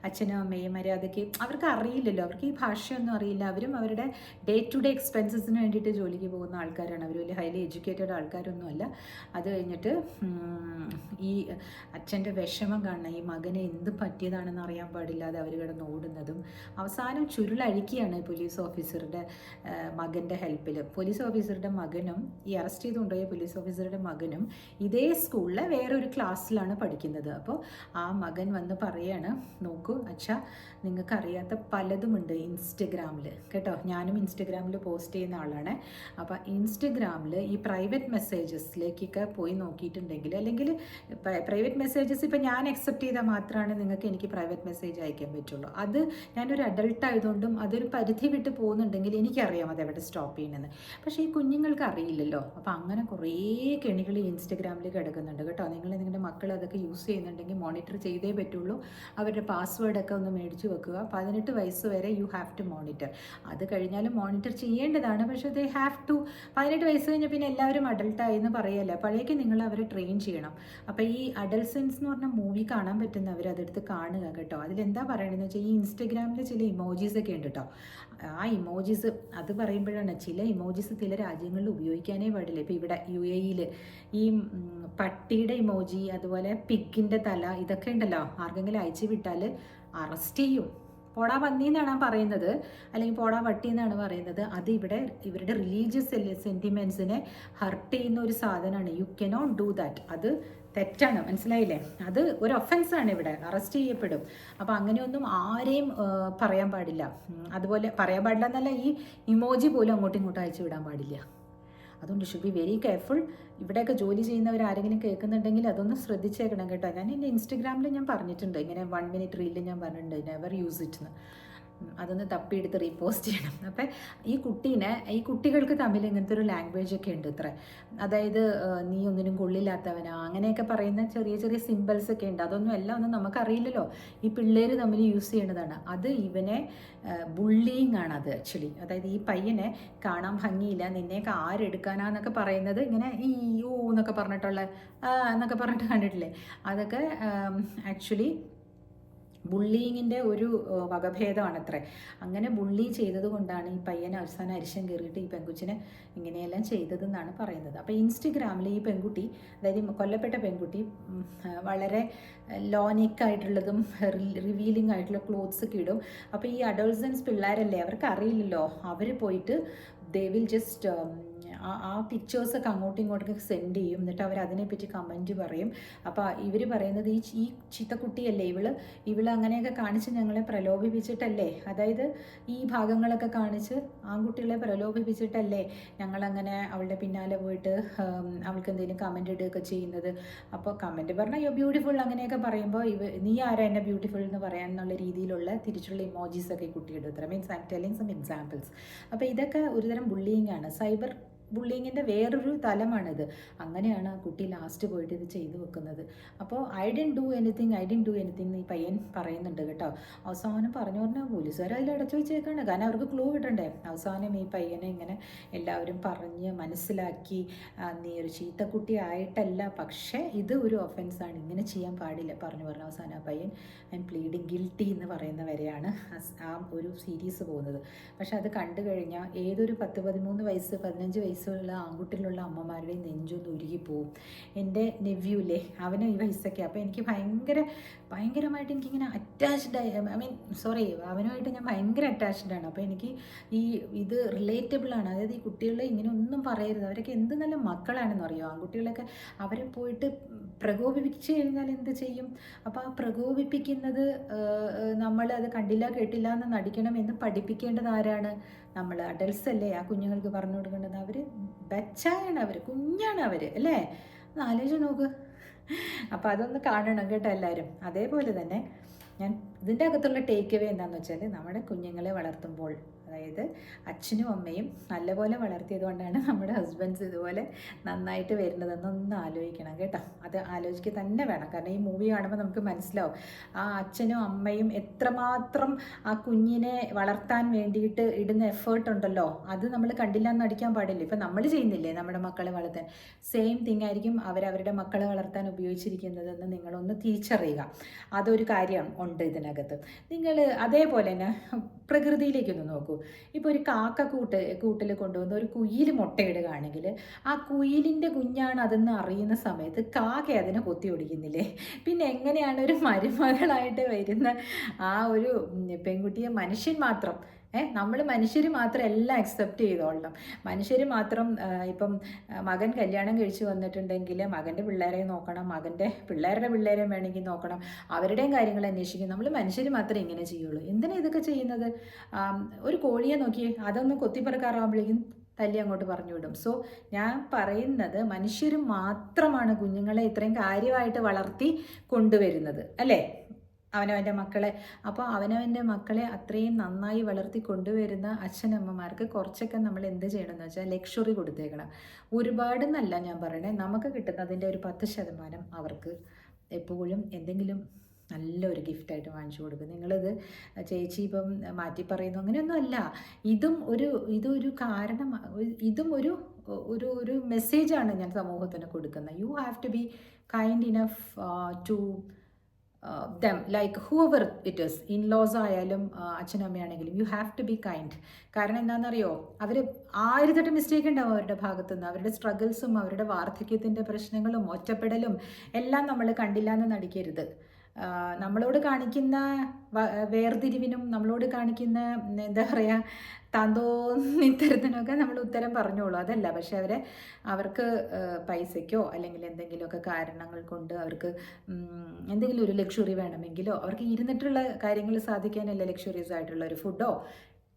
അച്ഛനും അമ്മയും മര്യാദയ്ക്ക് അവർക്ക് അറിയില്ലല്ലോ, അവർക്ക് ഈ ഭാഷയൊന്നും അറിയില്ല. അവരും അവരുടെ ഡേ ടു ഡേ എക്സ്പെൻസസിന് വേണ്ടിയിട്ട് ജോലിക്ക് പോകുന്ന ആൾക്കാരാണ്. അവർ വലിയ ഹൈലി എഡ്യൂക്കേറ്റഡ് ആൾക്കാരൊന്നുമല്ല. അത് കഴിഞ്ഞിട്ട് ഈ അച്ഛൻ്റെ വിഷമം കാണണം, ഈ മകനെ എന്ത് പറ്റിയതാണെന്ന് അറിയാൻ പാടില്ലാതെ അവർ കിടന്ന് ഓടുന്നതും. അവസാനം ചുരുളഴിക്കുകയാണ് പോലീസ് ഓഫീസറുടെ മകൻ്റെ ഹെൽപ്പിൽ. പോലീസ് ഓഫീസറുടെ മകനും, ഈ അറസ്റ്റ് ചെയ്ത് കൊണ്ടുപോയ പോലീസ് ഓഫീസറുടെ മകനും ഇതേ സ്കൂളിലെ വേറൊരു ക്ലാസ്സിലാണ് പഠിക്കുന്നത്. അപ്പോൾ ആ മകൻ വന്ന് പറയാണ്, നോക്കൂ അച്ഛാ, നിങ്ങൾക്കറിയാത്ത പലതുമുണ്ട് ഇൻസ്റ്റഗ്രാമിൽ കേട്ടോ. ഞാനും ഇൻസ്റ്റഗ്രാമിൽ പോസ്റ്റ് ചെയ്യുന്ന ആളാണ്. അപ്പോൾ ഇൻസ്റ്റഗ്രാമിൽ ഈ പ്രൈവറ്റ് മെസ്സേജസിലേക്കൊക്കെ പോയി നോക്കിയിട്ടുണ്ടെങ്കിൽ, അല്ലെങ്കിൽ പ്രൈവറ്റ് മെസ്സേജസ് ഇപ്പോൾ ഞാൻ അക്സെപ്റ്റ് ചെയ്താൽ മാത്രമാണ് നിങ്ങൾക്ക് എനിക്ക് പ്രൈവറ്റ് മെസ്സേജ് അയക്കാൻ പറ്റുള്ളൂ. അത് ഞാനൊരു അഡൾട്ട് ആയതുകൊണ്ടും അതൊരു പരിധി വിട്ട് പോകുന്നുണ്ടെങ്കിൽ എനിക്കറിയാം അതെവിടെ സ്റ്റോപ്പ് ചെയ്യണമെന്ന്. പക്ഷേ ഈ കുഞ്ഞുങ്ങൾക്ക് അറിയില്ലല്ലോ. അപ്പോൾ അങ്ങനെ കുറേ കെണികൾ ഇൻസ്റ്റഗ്രാമിൽ കിടക്കുന്നുണ്ട് കേട്ടോ. നിങ്ങളുടെ മക്കൾ അതൊക്കെ യൂസ് ചെയ്യുന്നുണ്ടെങ്കിൽ മോണിറ്റർ ചെയ്തേ പറ്റുള്ളൂ. അവരുടെ പാസ്വേഡൊക്കെ ഒന്ന് മേടിച്ച് വെക്കുക. 18 വയസ്സ് വരെ യു ഹാവ് ടു മോണിറ്റർ. അത് കഴിഞ്ഞാലും മോണിറ്റർ ചെയ്യേണ്ടതാണ്, പക്ഷേ ദേ ഹാവ് ടു. 18 വയസ്സ് കഴിഞ്ഞാൽ പിന്നെ എല്ലാവരും അഡൾട്ടായി എന്ന് പറയല്ലേ. പഴയൊക്കെ നിങ്ങൾ അവരെ ട്രെയിൻ ചെയ്യണം. അപ്പോൾ ഈ അഡൽസൻസ് എന്ന് പറഞ്ഞ മൂവി കാണാൻ പറ്റുന്നവർ അതെടുത്ത് കാണുക കേട്ടോ. അതിലെന്താ പറയണമെന്ന് വെച്ചാൽ, ഈ ഇൻസ്റ്റഗ്രാമിൽ ചില ഇമോജീസ് ഒക്കെ ഉണ്ട് കേട്ടോ. ആ ഇമോജീസ്, അത് പറയുമ്പോഴാണ്, ചില ഇമോജീസ് ചില രാജ്യങ്ങളിൽ ഉപയോഗിക്കാനേ പാടില്ല. ഇപ്പോൾ ഇവിടെ UAE ഈ പട്ടിയുടെ ഇമോജി, അതുപോലെ പിഗിൻ്റെ തല, ഇതൊക്കെ ഉണ്ടല്ലോ, ആർക്കെങ്കിലും അയച്ചു വിട്ടാൽ അറസ്റ്റ് ചെയ്യും. പോടാ പന്നി എന്നാണ് പറയുന്നത്, അല്ലെങ്കിൽ പോടാ വട്ടി എന്നാണ് പറയുന്നത്. അത് ഇവരുടെ റിലീജിയസ് സെൻറ്റിമെൻറ്റ്സിനെ ഹർട്ട് ചെയ്യുന്ന ഒരു സാധനമാണ്. You cannot do that. അത് തെറ്റാണ്, മനസ്സിലായില്ലേ? അത് ഒരു ഒഫൻസാണ്, ഇവിടെ അറസ്റ്റ് ചെയ്യപ്പെടും. അപ്പോൾ അങ്ങനെയൊന്നും ആരെയും പറയാൻ പാടില്ല. അതുപോലെ പറയാൻ പാടില്ല എന്നല്ല, ഈ ഇമോജി പോലും അങ്ങോട്ടും ഇങ്ങോട്ടും അയച്ചു വിടാൻ പാടില്ല. അതുകൊണ്ട് ഷുഡ് ബി വെരി കെയർഫുൾ. ഇവിടെയൊക്കെ ജോലി ചെയ്യുന്നവർ ആരെങ്കിലും കേൾക്കുന്നുണ്ടെങ്കിൽ അതൊന്ന് ശ്രദ്ധിച്ചേക്കണം കേട്ടോ. ഞാൻ എൻ്റെ ഇൻസ്റ്റഗ്രാമിൽ ഞാൻ പറഞ്ഞിട്ടുണ്ട്, ഇങ്ങനെ 1 മിനിറ്റ് റീലിൽ ഞാൻ പറഞ്ഞിട്ടുണ്ട്, നെവർ യൂസ് ഇറ്റ് എന്ന്. അതൊന്ന് തപ്പിയെടുത്ത് റീപോസ്റ്റ് ചെയ്യണം. അപ്പം ഈ കുട്ടികൾക്ക് തമ്മിൽ ഇങ്ങനത്തെ ഒരു ലാംഗ്വേജ് ഒക്കെ ഉണ്ട് ഇത്ര. അതായത് നീ ഒന്നിനും കൊള്ളില്ലാത്തവനാ അങ്ങനെയൊക്കെ പറയുന്ന ചെറിയ ചെറിയ സിമ്പിൾസ് ഒക്കെ ഉണ്ട്. അതൊന്നും എല്ലാം ഒന്നും നമുക്കറിയില്ലല്ലോ. ഈ പിള്ളേർ തമ്മിൽ യൂസ് ചെയ്യേണ്ടതാണ്. അത് ഇവനെ ബുള്ളിങ് ആണ് അത് ആക്ച്വലി. അതായത് ഈ പയ്യനെ കാണാൻ ഭംഗിയില്ല, നിന്നെയൊക്കെ ആരെടുക്കാനാന്നൊക്കെ പറയുന്നത് ഇങ്ങനെ ഈ ഊ എന്നൊക്കെ പറഞ്ഞിട്ടുള്ള എന്നൊക്കെ പറഞ്ഞിട്ട് കണ്ടിട്ടില്ലേ. അതൊക്കെ ആക്ച്വലി ബുള്ളിങ്ങിൻ്റെ ഒരു വകഭേദമാണത്രേ. അങ്ങനെ ബുള്ളി ചെയ്തത് കൊണ്ടാണ് ഈ പയ്യനെ അവസാനം അരിശം കയറിയിട്ട് ഈ പെൺകുച്ചിനെ ഇങ്ങനെയെല്ലാം ചെയ്തതെന്നാണ് പറയുന്നത്. അപ്പോൾ ഇൻസ്റ്റഗ്രാമിൽ ഈ പെൺകുട്ടി, അതായത് കൊല്ലപ്പെട്ട പെൺകുട്ടി, വളരെ ലോനിക്കായിട്ടുള്ളതും റിവീലിംഗ് ആയിട്ടുള്ള ക്ലോത്ത്സ് ഒക്കെ ഇടും. അപ്പോൾ ഈ അഡോൾസൻസ് പിള്ളേരല്ലേ, അവർക്ക് അറിയില്ലല്ലോ. അവർ പോയിട്ട് ദേ വിൽ ജസ്റ്റ് ആ പിക്ചേഴ്സൊക്കെ അങ്ങോട്ടും ഇങ്ങോട്ടൊക്കെ സെൻഡ് ചെയ്യും. എന്നിട്ട് അവർ അതിനെപ്പറ്റി കമൻറ്റ് പറയും. അപ്പോൾ ഇവർ പറയുന്നത് ഈ ചീത്തക്കുട്ടിയല്ലേ ഇവള് അങ്ങനെയൊക്കെ കാണിച്ച് ഞങ്ങളെ പ്രലോഭിപ്പിച്ചിട്ടല്ലേ, അതായത് ഈ ഭാഗങ്ങളൊക്കെ കാണിച്ച് ആൺകുട്ടികളെ പ്രലോഭിപ്പിച്ചിട്ടല്ലേ ഞങ്ങളങ്ങനെ അവളുടെ പിന്നാലെ പോയിട്ട് അവൾക്ക് എന്തെങ്കിലും കമൻറ്റ് ഇടുകയൊക്കെ ചെയ്യുന്നത്. അപ്പോൾ കമൻറ്റ് പറഞ്ഞാൽ യു ബ്യൂട്ടിഫുൾ അങ്ങനെയൊക്കെ പറയുമ്പോൾ നീ ആരാ എന്നെ ബ്യൂട്ടിഫുൾ എന്ന് പറയാൻ എന്നുള്ള രീതിയിലുള്ള തിരിച്ചുള്ള ഇമോജീസൊക്കെ കുട്ടിയിടും. ഇത്ര means I am telling some examples. അപ്പോൾ ഇതൊക്കെ ഒരുതരം ബുള്ളിയിങ് ആണ്, സൈബർ ബുള്ളിങ്ങിൻ്റെ വേറൊരു തലമാണിത്. അങ്ങനെയാണ് ആ കുട്ടി ലാസ്റ്റ് പോയിട്ട് ഇത് ചെയ്തു വെക്കുന്നത്. അപ്പോൾ ഐ ഡിഡ്ന്റ് ഡു എനിത്തിങ് ഈ പയ്യൻ പറയുന്നുണ്ട് കേട്ടോ. അവസാനം പറഞ്ഞാൽ പോലീസുകാർ അതിൽ അടച്ചു വെച്ചേക്കാണ്, കാരണം അവർക്ക് ക്ലൂ കിട്ടണ്ടേ. അവസാനം ഈ പയ്യനെ ഇങ്ങനെ എല്ലാവരും പറഞ്ഞ് മനസ്സിലാക്കി, നീ ഒരു ചീത്തക്കുട്ടി ആയിട്ടല്ല, പക്ഷേ ഇത് ഒരു ഒഫൻസാണ്, ഇങ്ങനെ ചെയ്യാൻ പാടില്ല പറഞ്ഞു അവസാനം ആ പയ്യൻ ഐ എം പ്ലീഡിങ് ഗിൽട്ടി എന്ന് പറയുന്ന വരെയാണ് ആ ഒരു സീരീസ് പോകുന്നത്. പക്ഷെ അത് കണ്ടു കഴിഞ്ഞാൽ ഏതൊരു 10-13 വയസ്സ് 15 വയസ്സുള്ള ആൺകുട്ടികളുള്ള അമ്മമാരുടെയും നെഞ്ചൊന്ന് ഉരുകിപ്പോവും. എൻ്റെ നെവ്യൂല്ലേ, അവന് ഈ വയസ്സൊക്കെ. അപ്പോൾ എനിക്ക് ഭയങ്കരമായിട്ട് എനിക്കിങ്ങനെ അറ്റാച്ച്ഡായി, അവനുമായിട്ട് ഞാൻ ഭയങ്കര അറ്റാച്ച്ഡാണ്. അപ്പോൾ എനിക്ക് ഇത് റിലേറ്റബിളാണ്. അതായത് ഈ കുട്ടികളെ ഇങ്ങനെ ഒന്നും പറയരുത്. അവരൊക്കെ എന്ത് നല്ല മക്കളാണെന്ന് അറിയോ. ആൺകുട്ടികളൊക്കെ അവരെ പോയിട്ട് പ്രകോപിപ്പിച്ച് കഴിഞ്ഞാൽ എന്ത് ചെയ്യും. അപ്പോൾ ആ പ്രകോപിപ്പിക്കുന്നത് നമ്മൾ അത് കണ്ടില്ല കേട്ടില്ല എന്ന് നടിക്കണം എന്ന് പഠിപ്പിക്കേണ്ടത് ആരാണ്? നമ്മൾ അഡൽട്സ് അല്ലേ ആ കുഞ്ഞുങ്ങൾക്ക് പറഞ്ഞു കൊടുക്കേണ്ടത്. അവർ ബച്ചായാണ്, അവർ കുഞ്ഞാണ് അവർ, അല്ലേ? ഒന്ന് ആലോചിച്ച് നോക്ക്. അപ്പോൾ അതൊന്ന് കാണണം കേട്ടോ എല്ലാവരും. അതേപോലെ തന്നെ ഞാൻ ഇതിൻ്റെ അകത്തുള്ള ടേക്ക് അവേ എന്താണെന്ന് വെച്ചാൽ, നമ്മുടെ കുഞ്ഞുങ്ങളെ വളർത്തുമ്പോൾ, അതായത് അച്ഛനും അമ്മയും നല്ലപോലെ വളർത്തിയത് കൊണ്ടാണ് നമ്മുടെ ഹസ്ബൻഡ്സ് ഇതുപോലെ നന്നായിട്ട് വരുന്നതെന്നൊന്ന് ആലോചിക്കണം കേട്ടോ. അത് ആലോചിക്കുക തന്നെ വേണം. കാരണം ഈ മൂവി കാണുമ്പോൾ നമുക്ക് മനസ്സിലാവും ആ അച്ഛനും അമ്മയും എത്രമാത്രം ആ കുഞ്ഞിനെ വളർത്താൻ വേണ്ടിയിട്ട് ഇടുന്ന എഫേർട്ട് ഉണ്ടല്ലോ. അത് നമ്മൾ കണ്ടില്ല എന്ന് നടിക്കാൻ പാടില്ല. ഇപ്പം നമ്മൾ ചെയ്യുന്നില്ലേ നമ്മുടെ മക്കളെ വളർത്താൻ, സെയിം തിങ് ആയിരിക്കും അവരവരുടെ മക്കളെ വളർത്താൻ ഉപയോഗിച്ചിരിക്കുന്നതെന്ന് നിങ്ങളൊന്ന് തിരിച്ചറിയുക. അതൊരു കാര്യം ഉണ്ട് ഇതിനകത്ത്. നിങ്ങൾ അതേപോലെ തന്നെ പ്രകൃതിയിലേക്കൊന്ന് നോക്കൂ. ഇപ്പോൾ ഒരു കാക്ക കൂട്ടിൽ കൊണ്ടുവന്ന് ഒരു കുയിൽ മുട്ടയിടുകയാണെങ്കിൽ ആ കുയിലിൻ്റെ കുഞ്ഞാണ് അതെന്ന് അറിയുന്ന സമയത്ത് കാക്ക അതിനെ കൊത്തി ഓടിക്കുന്നില്ലേ? പിന്നെ എങ്ങനെയാണ് ഒരു മരുമകളായിട്ട് വരുന്ന ആ ഒരു പെൺകുട്ടിയെ മനുഷ്യൻ മാത്രം നമ്മൾ മനുഷ്യർ മാത്രം എല്ലാം അക്സെപ്റ്റ് ചെയ്തോളണം. മനുഷ്യർ മാത്രം ഇപ്പം മകൻ കല്യാണം കഴിച്ച് വന്നിട്ടുണ്ടെങ്കിൽ മകൻ്റെ പിള്ളേരെ നോക്കണം, മകൻ്റെ പിള്ളേരുടെ പിള്ളേരെ വേണമെങ്കിൽ നോക്കണം, അവരുടെയും കാര്യങ്ങൾ അന്വേഷിക്കും. നമ്മൾ മനുഷ്യർ മാത്രമേ ഇങ്ങനെ ചെയ്യുള്ളൂ. എന്തിനാണ് ഇതൊക്കെ ചെയ്യുന്നത്? ഒരു കോഴിയെ നോക്കി അതൊന്ന് കൊത്തിപ്പറക്കാറാകുമ്പോഴേക്കും തല്ലി അങ്ങോട്ട് പറഞ്ഞു വിടും. സോ ഞാൻ പറയുന്നത് മനുഷ്യർ മാത്രമാണ് കുഞ്ഞുങ്ങളെ ഇത്രയും കാര്യമായിട്ട് വളർത്തി കൊണ്ടുവരുന്നത്, അല്ലേ? അവനവൻ്റെ മക്കളെ. അപ്പോൾ അവനവൻ്റെ മക്കളെ അത്രയും നന്നായി വളർത്തി കൊണ്ടുവരുന്ന അച്ഛനമ്മമാർക്ക് കുറച്ചൊക്കെ നമ്മൾ എന്ത് ചെയ്യണമെന്ന് വെച്ചാൽ ലക്ഷറി കൊടുത്തേക്കണം. ഒരുപാടെന്നല്ല ഞാൻ പറയണേ, നമുക്ക് കിട്ടുന്നതിൻ്റെ ഒരു 10% അവർക്ക് എപ്പോഴും എന്തെങ്കിലും നല്ലൊരു ഗിഫ്റ്റായിട്ട് വാങ്ങിച്ചു കൊടുക്കും. നിങ്ങളിത് ചേച്ചി ഇപ്പം മാറ്റി പറയുന്നു അങ്ങനെയൊന്നും അല്ല. ഇതൊരു കാരണം, ഇതും ഒരു മെസ്സേജാണ് ഞാൻ സമൂഹത്തിന് കൊടുക്കുന്നത്. You have to be kind enough to them, like whoever it is, in-laws ആയാലും അച്ഛനമ്മയാണെങ്കിലും you have to be kind. കാരണം എന്താണെന്നറിയോ, അവർ 1000 മിസ്റ്റേക്ക് ഉണ്ടാവും അവരുടെ ഭാഗത്തുനിന്ന്. അവരുടെ സ്ട്രഗിൾസും അവരുടെ വാർദ്ധക്യത്തിൻ്റെ പ്രശ്നങ്ങളും ഒറ്റപ്പെടലും എല്ലാം നമ്മൾ കണ്ടില്ല എന്ന് നടിക്കരുത്. നമ്മളോട് കാണിക്കുന്ന വേർതിരിവിനും നമ്മളോട് കാണിക്കുന്ന എന്താ പറയുക താന്തോന്നിത്തരത്തിനൊക്കെ നമ്മൾ ഉത്തരം പറഞ്ഞോളൂ, അതല്ല. പക്ഷെ അവർക്ക് പൈസയ്ക്കോ അല്ലെങ്കിൽ എന്തെങ്കിലുമൊക്കെ കാരണങ്ങൾ കൊണ്ട് അവർക്ക് എന്തെങ്കിലും ഒരു ലക്ഷറി വേണമെങ്കിലോ അവർക്ക് ഇരുന്നിട്ടുള്ള കാര്യങ്ങൾ സാധിക്കാനല്ല ലക്ഷറീസ് ആയിട്ടുള്ള ഒരു ഫുഡോ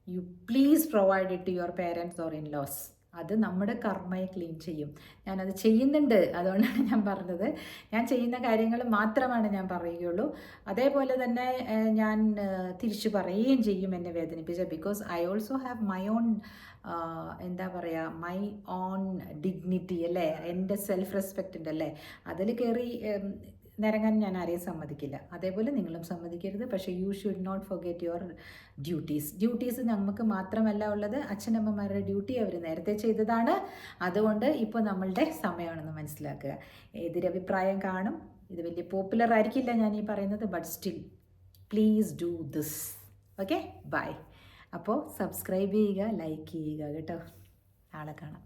you please provide it to your parents or in-laws. അത് നമ്മുടെ കർമ്മയെ ക്ലീൻ ചെയ്യും. ഞാനത് ചെയ്യുന്നുണ്ട്, അതുകൊണ്ടാണ് ഞാൻ പറഞ്ഞത്. ഞാൻ ചെയ്യുന്ന കാര്യങ്ങൾ മാത്രമാണ് ഞാൻ പറയുകയുള്ളൂ. അതേപോലെ തന്നെ ഞാൻ തിരിച്ചു പറയുകയും ചെയ്യും എന്നെ വേദനിപ്പിച്ച, because I also have my own എന്താ പറയുക, മൈ ഓൺ ഡിഗ്നിറ്റി അല്ലേ, എൻ്റെ സെൽഫ് റെസ്പെക്റ്റ് ഉണ്ടല്ലേ, അതിൽ കയറി നിരങ്ങാൻ ഞാൻ ആരെയും സമ്മതിക്കില്ല. അതേപോലെ നിങ്ങളും സമ്മതിക്കരുത്. പക്ഷേ you should not forget your duties നമുക്ക് മാത്രമല്ല ഉള്ളത്, അച്ഛനമ്മമാരുടെ ഡ്യൂട്ടി അവർ നേരത്തെ ചെയ്തതാണ്. അതുകൊണ്ട് ഇപ്പോൾ നമ്മളുടെ സമയമാണെന്ന് മനസ്സിലാക്കുക. എതിരഭിപ്രായം കാണും, ഇത് വലിയ പോപ്പുലർ ആയിരിക്കില്ല ഞാൻ ഈ പറയുന്നത്, but still please do this. Okay, bye. അപ്പോൾ സബ്സ്ക്രൈബ് ചെയ്യുക, ലൈക്ക് ചെയ്യുക കേട്ടോ. നാളെ കാണാം.